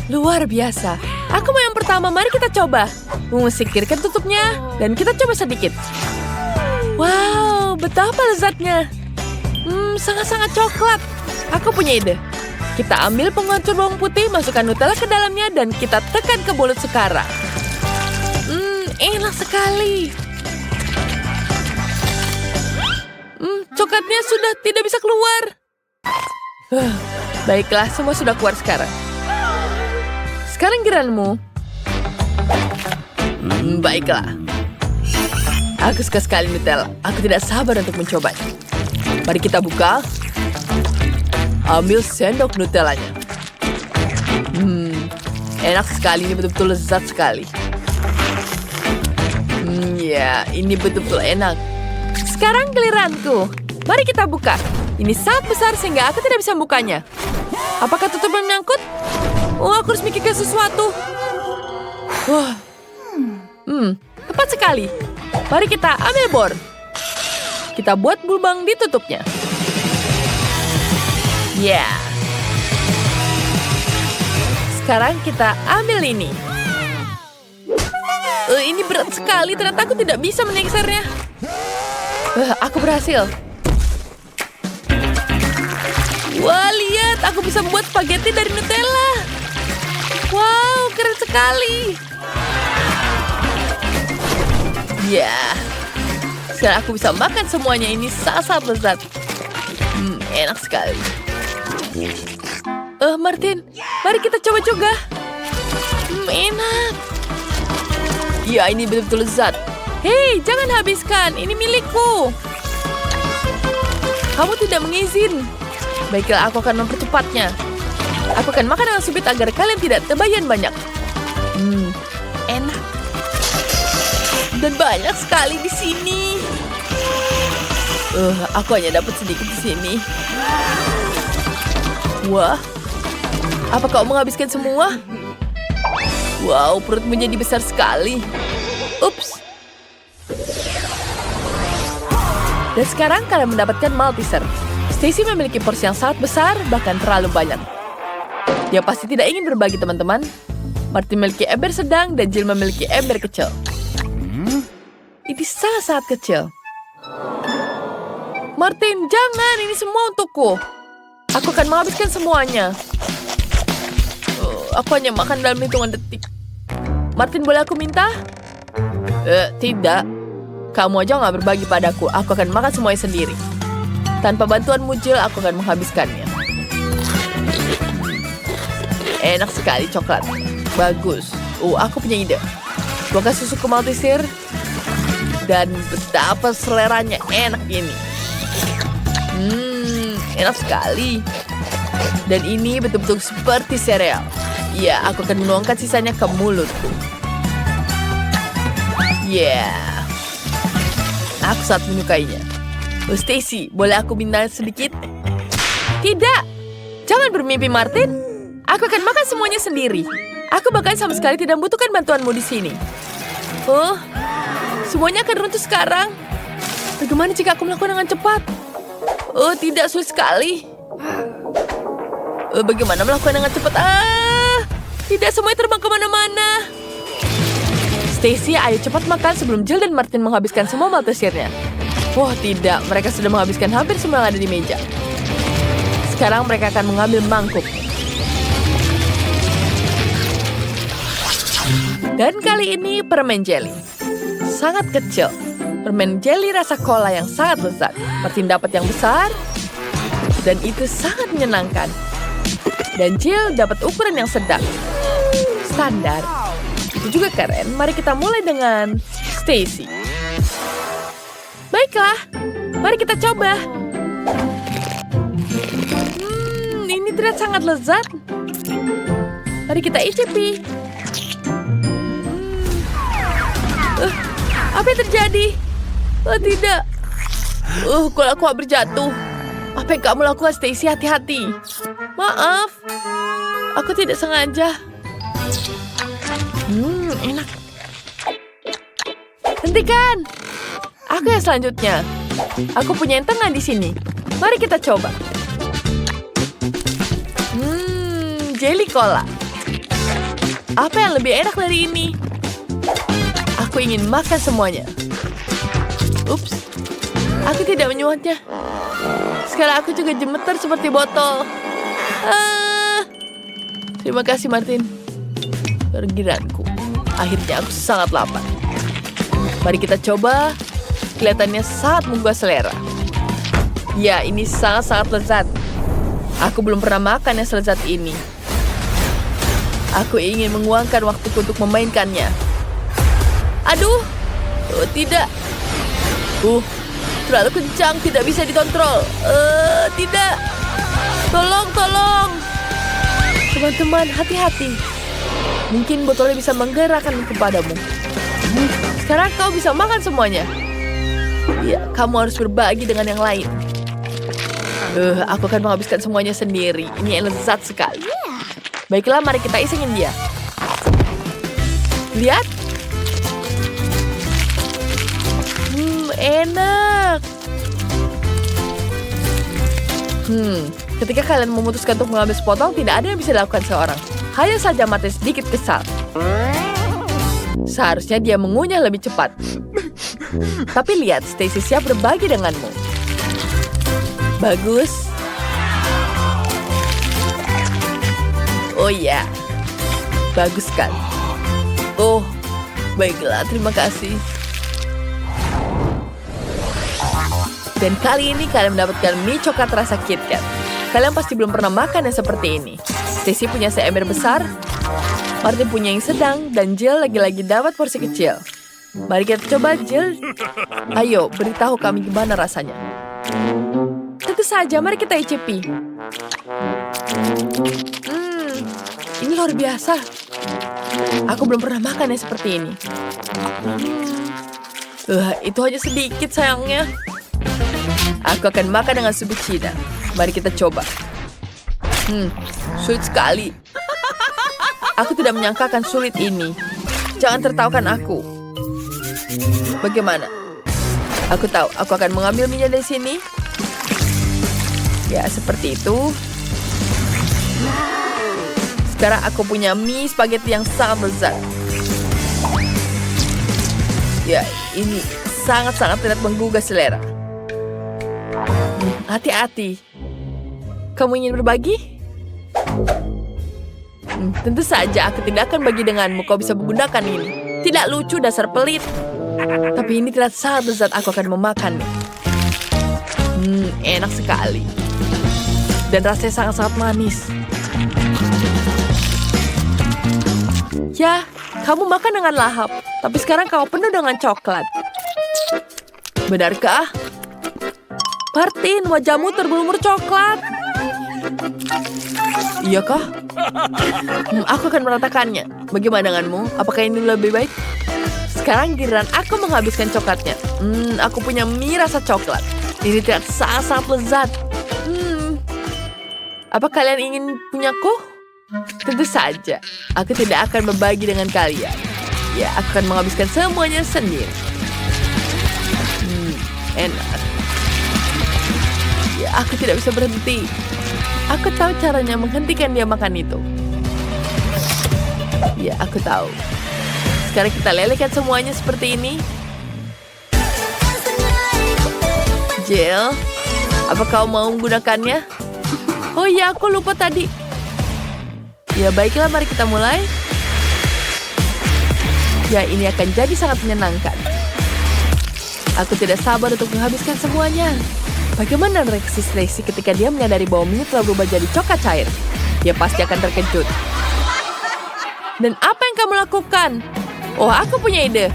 Luar biasa. Aku mau yang pertama, mari kita coba. Singkirkan tutupnya dan kita coba sedikit. Wow, betapa lezatnya. Sangat-sangat coklat. Aku punya ide. Kita ambil penghancur bawang putih, masukkan Nutella ke dalamnya, dan kita tekan ke mulut sekarang. Enak sekali. Coklatnya sudah tidak bisa keluar. Baiklah, semua sudah keluar sekarang. Sekarang giliranmu. Baiklah. Aku suka sekali Nutella. Aku tidak sabar untuk mencobanya. Mari kita buka. Ambil sendok Nutellanya. Enak sekali. Ini betul-betul lezat sekali. Ya, ini betul-betul enak. Sekarang giliranku. Mari kita buka. Ini sangat besar sehingga aku tidak bisa membukanya. Apakah tutupnya menyangkut? Aku harus mikirkan sesuatu. Tepat sekali. Mari kita ambil bor. Kita buat lubang di tutupnya. Sekarang kita ambil ini. Ini berat sekali, ternyata aku tidak bisa menyingkirnya. Aku berhasil. Wah, lihat, aku bisa membuat spaghetti dari Nutella. Wow, keren sekali. Ya, sekarang aku bisa makan semuanya. Ini sangat lezat. Enak sekali. Martin, mari kita coba juga. Enak. Ya, ini betul-betul lezat. Hei, jangan habiskan. Ini milikku. Kamu tidak mengizin. Baiklah, aku akan mempercepatnya. Aku akan makan dengan sempit agar kalian tidak terbayar banyak. Enak. Dan banyak sekali di sini. Aku hanya dapat sedikit di sini. Wah, apa kau menghabiskan semua? Wow, perutmu jadi besar sekali. Ups. Dan sekarang kalian mendapatkan Malteser. Stacy memiliki porsi yang sangat besar, bahkan terlalu banyak. Dia pasti tidak ingin berbagi, teman-teman. Martin memiliki ember sedang dan Jill memiliki ember kecil. Ini sangat-sangat kecil. Martin, jangan. Ini semua untukku. Aku akan menghabiskan semuanya. Aku hanya makan dalam hitungan detik. Martin, boleh aku minta? Tidak. Kamu aja nggak berbagi padaku. Aku akan makan semuanya sendiri. Tanpa bantuanmu, Jill, aku akan menghabiskannya. Enak sekali coklat. Bagus. Aku punya ide. Buangkan susu ke Malteser. Dan betapa seleranya enak ini. Enak sekali. Dan ini betul-betul seperti sereal. Ya, aku akan menuangkan sisanya ke mulutku. Aku sangat menyukainya. Stacy, boleh aku minta sedikit? Tidak. Jangan bermimpi, Martin. Aku akan makan semuanya sendiri. Aku bahkan sama sekali tidak membutuhkan bantuanmu di sini. Semuanya akan runtuh sekarang. Bagaimana jika aku melakukan dengan cepat? Tidak, sulit sekali. Bagaimana melakukan dengan cepat? Tidak, semuanya terbang kemana-mana. Stacy, ayo cepat makan sebelum Jill dan Martin menghabiskan semua Maltesernya. Wah, tidak. Mereka sudah menghabiskan hampir semua yang ada di meja. Sekarang mereka akan mengambil mangkuk. Dan kali ini permen jelly. Sangat kecil. Permen jelly rasa cola yang sangat lezat. Martin dapat yang besar. Dan itu sangat menyenangkan. Dan Jill dapat ukuran yang sedang. Standar. Itu juga keren. Mari kita mulai dengan Stacy. Baiklah. Mari kita coba. Ini terlihat sangat lezat. Mari kita icipi. Apa yang terjadi? Tidak. Kalau aku hampir jatuh. Apa yang kamu lakukan, Stacy? Hati-hati. Maaf. Aku tidak sengaja. Enak. Hentikan. Aku yang selanjutnya. Aku punya yang tengah di sini. Mari kita coba. Jelly cola. Apa yang lebih enak dari ini? Aku ingin makan semuanya. Ups. Aku tidak menyuatnya. Sekarang aku juga gemetar seperti botol. Terima kasih, Martin. Pergiranku. Akhirnya aku sangat lapar. Mari kita coba. Kelihatannya sangat menggugah selera. Ya, ini sangat-sangat lezat. Aku belum pernah makan yang selezat ini. Aku ingin menguangkan waktuku untuk memainkannya. Aduh, tidak. Terlalu kencang, tidak bisa dikontrol. Tidak. Tolong. Teman-teman, hati-hati. Mungkin botolnya bisa menggerakkan kepadamu. Sekarang kau bisa makan semuanya. Ya, kamu harus berbagi dengan yang lain. Aku akan menghabiskan semuanya sendiri. Ini lezat sekali. Baiklah, mari kita isengin dia. Lihat. Enak. Ketika kalian memutuskan untuk mengambil sepotong, tidak ada yang bisa dilakukan seorang. Hanya saja Martin sedikit kesal. Seharusnya dia mengunyah lebih cepat. Tapi lihat, Stacy siap berbagi denganmu. Bagus. Oh ya, bagus kan? Oh, baiklah, terima kasih. Dan kali ini kalian mendapatkan mie coklat rasa KitKat. Kalian pasti belum pernah makan yang seperti ini. Stacy punya seember besar, Martin punya yang sedang, dan Jill lagi-lagi dapat porsi kecil. Mari kita coba, Jill. Ayo, beritahu kami gimana rasanya. Tentu saja, mari kita icipi. Ini luar biasa. Aku belum pernah makan yang seperti ini. Itu aja sedikit sayangnya. Aku akan makan dengan sup Cina. Mari kita coba. Sulit sekali. Aku tidak menyangkakan sulit ini. Jangan tertawakan aku. Bagaimana? Aku tahu, aku akan mengambil minyak dari sini. Ya, seperti itu. Sekarang aku punya mie spaghetti yang sangat lezat. Ya, ini sangat-sangat tidak menggugah selera. Hati-hati. Kamu ingin berbagi? Tentu saja aku tidak akan bagi denganmu. Kau bisa menggunakan ini. Tidak lucu, dasar pelit. Tapi ini tidak sangat lezat. Aku akan memakannya. Enak sekali. Dan rasanya sangat-sangat manis. Ya, kamu makan dengan lahap. Tapi sekarang kamu penuh dengan coklat. Benarkah? Martin, wajahmu terbelumur coklat. Iyakah? Aku akan meratakannya. Bagaimana denganmu? Apakah ini lebih baik? Sekarang giliran aku menghabiskan coklatnya. Aku punya mie rasa coklat. Ini tidak sangat lezat. Apa kalian ingin punyaku? Tentu saja. Aku tidak akan berbagi dengan kalian. Ya, aku akan menghabiskan semuanya sendiri. Enak. Ya, aku tidak bisa berhenti. Aku tahu caranya menghentikan dia makan itu. Ya, aku tahu. Sekarang kita lelehkan semuanya seperti ini. Jill, apa kau mau menggunakannya? Oh iya, aku lupa tadi. Ya, baiklah, mari kita mulai. Ya, ini akan jadi sangat menyenangkan. Aku tidak sabar untuk menghabiskan semuanya. Bagaimana reaksi Stacy ketika dia menyadari bahwa mie telah berubah jadi coklat cair? Dia pasti akan terkejut. Dan apa yang kamu lakukan? Oh, aku punya ide.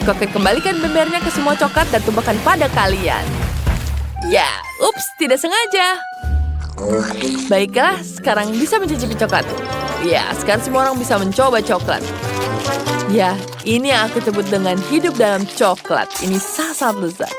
Aku akan kembalikan bembernya ke semua coklat dan tumbahkan pada kalian. Ya, ups, tidak sengaja. Baiklah, sekarang bisa mencicipi coklat. Ya, sekarang semua orang bisa mencoba coklat. Ya, ini yang aku sebut dengan hidup dalam coklat. Ini sangat lezat.